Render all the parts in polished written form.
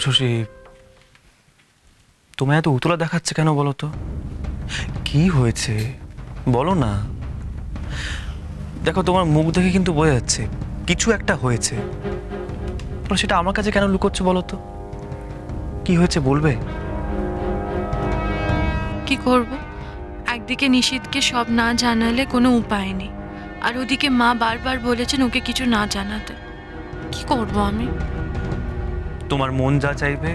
শশী, তোমায় এত উতলা দেখাচ্ছে কেন বলো তো? কি হয়েছে বলো না। দেখো, তোমার মুখ দেখে কিন্তু বোঝা যাচ্ছে কিছু একটা হয়েছে। সেটা আমার কাছে কেন লুকোচ্ছ বলো তো? কি হয়েছে বলবে? কি করব? একদিকে নিশীথকে সব না জানালে কোনো উপায় নেই, আর ওদিকে মা বারবার বলেছেন ওকে কিছু না জানাতে। কি করব আমি? তোমার মন যা চাইবে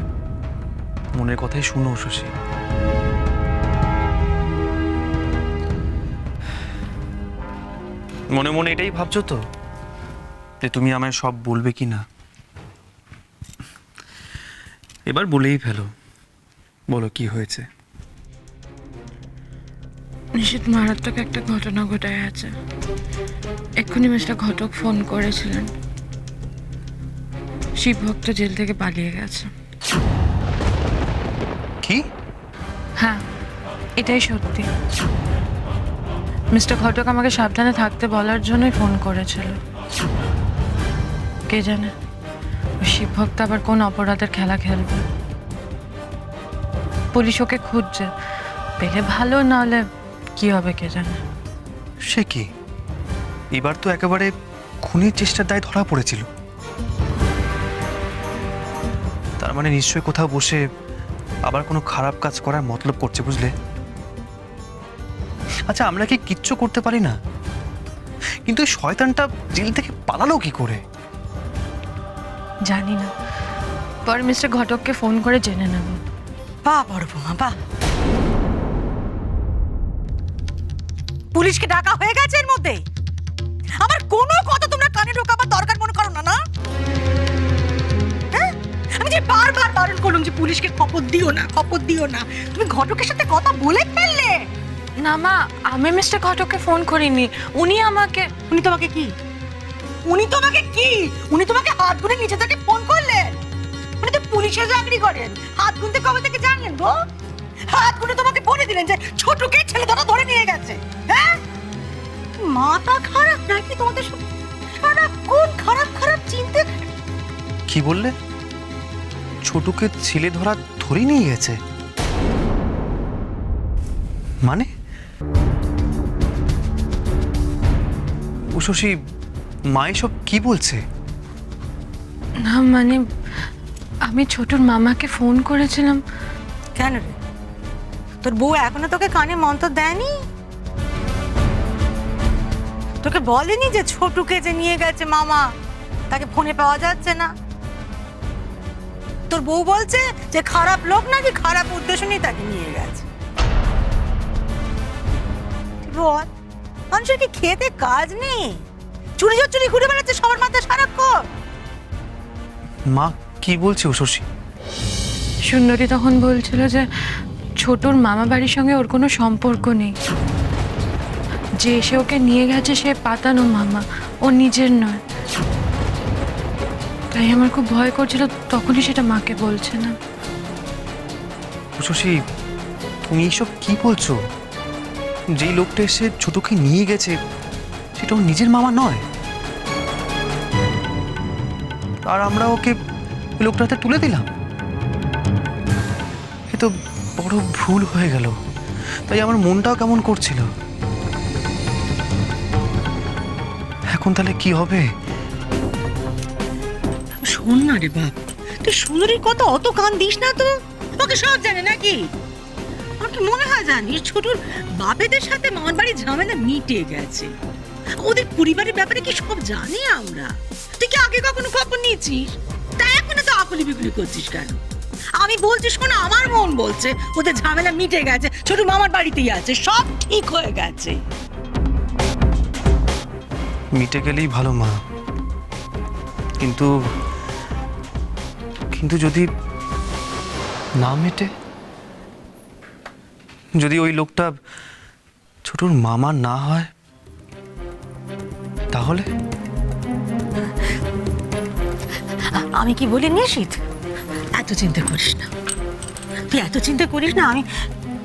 মনের কথাই শুনো শশী। মনে মনে এটাই ভাবছো তো যে তুমি আমায় সব বলবে কি না? এবার বলেই ফেলো, বলো কি হয়েছে। নিশীথ মারাত্মক একটা ঘটনা ঘটে আছে। এক্ষুনি মিস্টার ঘটক ফোন করেছিলেন। শিবভক্ত জেল থেকে পালিয়ে গেছে। কি? হ্যাঁ, এটাই সত্যি। মিস্টার ঘটক আমাকে সাবধানে থাকতে বলার জন্যই ফোন করেছিল। কে জানে ওই শিবভক্ত আবার কোন অপরাধের খেলা খেলবে। পুলিশ ওকে খুঁজছে, পেলে ভালো, নাহলে কি হবে কে জানে। সে কি, এবার তো একেবারে খুনের চেষ্টার দায় ধরা পড়েছিল। তার মানে নিশ্চয়ই কোথাও বসে আবার কোনো খারাপ কাজ করার মতলব করছে, বুঝলে? আচ্ছা, আমরা কি কিচ্ছু করতে পারি না? কিন্তু এই শয়তানটা জেল থেকে পালালো কি করে? জানি না, পরে মিস্টার ঘটককে ফোন করে জেনে নেব। বাহ বড় বৌমা বাহ, পুলিশকে ডাকা হয়ে গেছে এর মধ্যে। আমার কোনো কথা তোমরা কানে ঢোকাবার দরকার মনে করো না, না? হ্যাঁ, আমি যে বারবার বারণ করলাম যে পুলিশকে খবর দিও না, খবর দিও না, তুমি ঘটকের সাথে কথা বলে ফেললে। না মা, আমি মিস্টার ঘটককে ফোন করিনি। উনি আমাকে উনি তোমাকে কি, উনি তোমাকে কি, উনি তোমাকে হাত গুনে নিচে থেকে ফোন করলেন? উনি তো পুলিশে চাকরি করেন, হাত গুনতে কবে থেকে জানলেন গো? হাত গুনে তোমাকে বলে দিলেন যে ছোটকে ছেলে ধরে নিয়ে গেছে। হ্যাঁ, মাথা খারাপ নাকি তোমাদের? সারাক্ষণ খারাপ খারাপ চিন্তা। কি বললে? ছোটুকে ছেলে ধরে নিয়ে গেছে মানে? শশী, মা এসব কি বলছে? না মানে, আমি ছোটুর মামাকে ফোন করেছিলাম। কেন রে, তোর বউ এখনো তোকে কানে মন্তর দেয়নি? তোকে বলেনি যে ছোটুকে যে নিয়ে গেছে মামা, তাকে ফোনে পাওয়া যাচ্ছে না? তোর বউ বলছে যে খারাপ লোক নাকি খারাপ উদ্দেশ্য নিয়ে তাকে নিয়ে গেছে। বল, মানুষের কি খেতে কাজ নেই? চুরি ঘুরে বেড়াচ্ছে সবার মাথায় সারাক্ষণ। মা কি বলছে শশী? সুন্দরী তখন বলছিল যে ছোটুর মামা বাড়ির সঙ্গে ওর কোনো সম্পর্ক নেই, যে এসে ওকে নিয়ে গেছে সে পাতানো মামা, ও নিজের নয়। তাই আমার খুব ভয় করছিল, তখনই সেটা মাকে বলছে না। শশী, তুমি এইসব কি বলছো? যেই লোকটা এসে ছোটকে নিয়ে গেছে সেটা ওর নিজের মামা নয়, আর আমরা ওকে ওই লোকটার হাতে তুলে দিলাম। এ তো বড় ভুল হয়ে গেল। তাই আমার মনটাও কেমন করছিল। এখন তাহলে কি হবে? শোন না রে বাপ, তুই সুন্দরীর কথা অত কান দিস না তো। ওকে সব জানে নাকি? আমার কি মনে হয় জানিস, ছোটুর বাপেদের সাথে মামার বাড়ির ঝামেলা মিটে গেছে। ওদের পরিবারের ব্যাপারে কি সব জানি আমরা? তুই কি আগে কখনো খবর নিয়েছিস? তাই এখন তো আকলি বিকলি করছিস কেন? আমি বলছি শোন, আমার মন বলছে ওদের ঝামেলা মিটে গেছে, ছোট মামার বাড়িতেই আছে, সব ঠিক হয়ে গেছে। মিটে গেলেই ভালো মা, কিন্তু কিন্তু যদি না মেটে, যদি ওই লোকটা ছোটুর মামা না হয়, তাহলে? আমি কি বলি নিশীথ, এত চিন্তা করিস না, তুই এত চিন্তা করিস না। আমি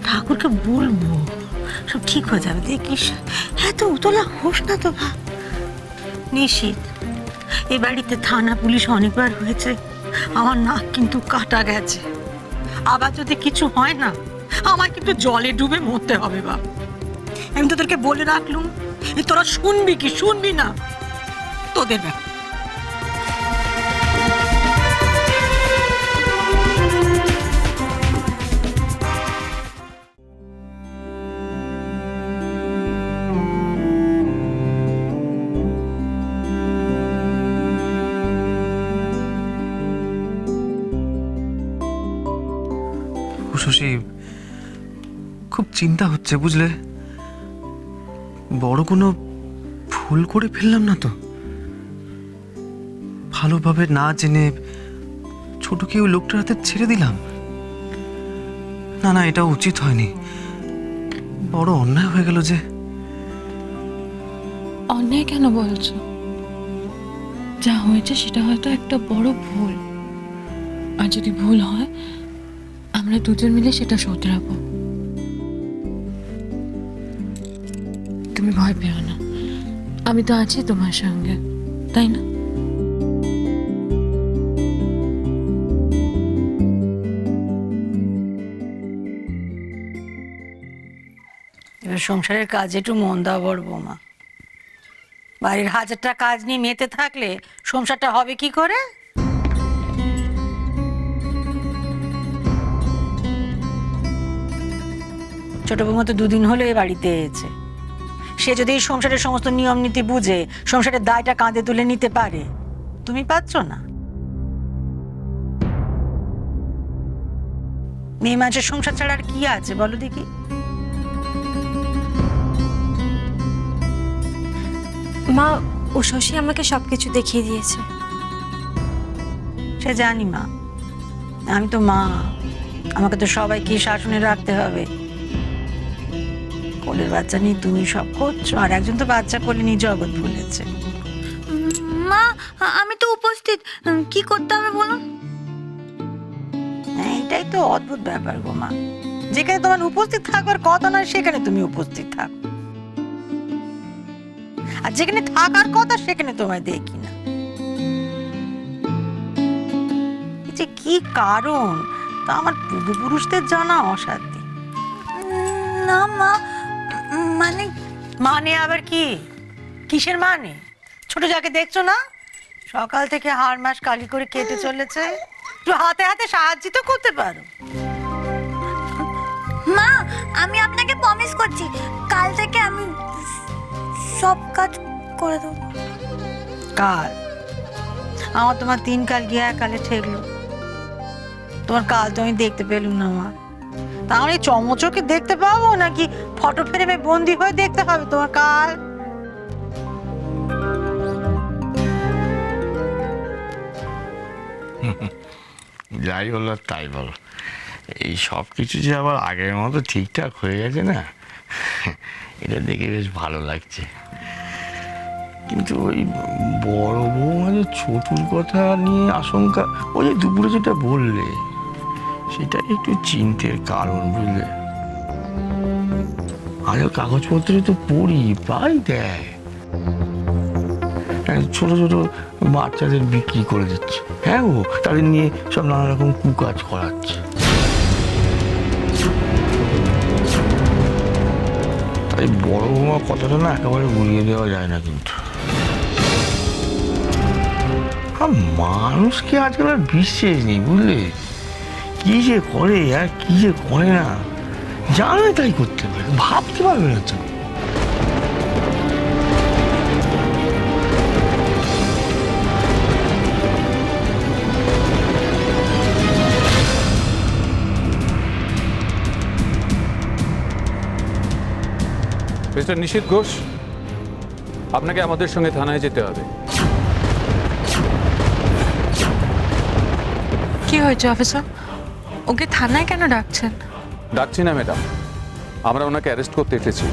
ঠাকুরকে বলবো, সব ঠিক হয়ে যাবে, দেখিস। এত উতলা হোস না তো ভাব। নিশীথ, এ বাড়িতে থানা পুলিশ অনেকবার হয়েছে, আমার নাক কিন্তু কাটা গেছে। আবার যদি কিছু হয় না, আমার কিন্তু জলে ডুবে মরতে হবে বাপ। আমি তোদেরকে বলে রাখলুম, তোরা শুনবি কি শুনবি না তোদের ব্যাপার। শশী, খুব চিন্তা হচ্ছে বুঝলে। বড় কোনো ভুল করে ফেললাম না তো? ভালোভাবে না জেনে ছোটকে ওই লোকটার হাতে ছেড়ে দিলাম? না না, এটা উচিত হয়নি। বড় অন্যায় হয়ে গেল যে। অন্যায় কেন বলছো? যা হয়েছে সেটা হয়তো একটা বড় ভুল, আর যদি ভুল হয় আমরা দুজন মিলে সেটা শোধরাবো। তুমি ভয় পেও না, আমি তো আছি তোমার সঙ্গে, তাই না? এবার সংসারের কাজে একটু মন দাও বড় বৌমা। বাড়ির হাজারটা কাজ নিয়ে মেতে থাকলে সংসারটা হবে কি করে? ছোট বৌমা তো দুদিন হলো এ বাড়িতে এসেছে। সে যদি এই সংসারের সমস্ত নিয়ম নীতি বুঝে সংসারের দায়টা কাঁধে তুলে নিতে পারে, তুমি পাচ্ছ না? মেয়ে মানুষের সংসার ছাড়া আর কি আছে বলো দেখি? মা, ও শশী আমাকে সবকিছু দেখিয়ে দিয়েছে। সে জানি মা, আমি তো মা, আমাকে তো সবাইকে শাসনে রাখতে হবে। কোলের বাচ্চা নিয়ে তুমি সব করছো, আর একজন তো বাচ্চা কোলে নিয়ে জগৎ ভুলেছে। মা, আমি তো উপস্থিত, কি করতে হবে বলুন? হ্যাঁ, এটাই তো অদ্ভুত ব্যাপার গো মা। যেখানে তোমার উপস্থিত থাকবার কথা নয় সেখানে তুমি উপস্থিত থাকো, আর যেখানে থাকার কথা সেখানে তোমায় দেখি না। এই যে কি কারণ তা আমার পূর্বপুরুষদের জানা অসাধ্য। না মা, মানে মানে আবার কি? কিসের মানে? ছোট যাকে দেখছো না, সকাল থেকে হাড় মাস কালি করে কেটে চলেছে, একটু হাতে হাতে সাহায্য তো করতে পারো। মা, আমি আপনাকে প্রমিস করছি কাল থেকে আমি সব কাজ করে দেবো। কাল? আমার তোমার 3 কাল গিয়ে 1 কালে ঠেকলো। তোমার কাল তো আমি দেখতে পেলুম না মা। তাহলে চমচকে দেখতে পাবো নাকি ফটো ফ্রেমে বন্দি হয়ে দেখতে হবে তোমার কাল? যাই হলো আর তাই বল, এই সব কিছু যে আবার আগের মতো ঠিকঠাক হয়ে গেছে না, এটা দেখে বেশ ভালো লাগছে। কিন্তু ওই বড় বৌমা যে ছোটুর কথা নিয়ে আশঙ্কা, ওই যে দুপুরে যেটা বললে, সেটা একটু চিন্তার কারণ বুঝলে। আজও কাগজপত্রে তো পড়ি প্রায় দেয় ছোট ছোট বাচ্চাদের বিক্রি করে দিচ্ছে। হ্যাঁ গো, তাদের নিয়ে সব নানা রকম কুকাজ করাচ্ছে। তাই বড় বৌমা কথাটা না একেবারে গুলিয়ে দেওয়া যায় না কিন্তু। আর মানুষকে আজকাল আর বিশ্বাস নেই বুঝলে। কি যে করে আর কি যে করে না, জানে তাই করতে পারে, ভাবতে পারবে না তো। মিস্টার নিশীথ ঘোষ, আপনাকে আমাদের সঙ্গে থানায় যেতে হবে। কি হয়েছে অফিসার? ওকে থানায় কেন ডাকছেন? ডাকছি না ম্যাডাম, আমরা ওনাকে অ্যারেস্ট করতে এসেছি।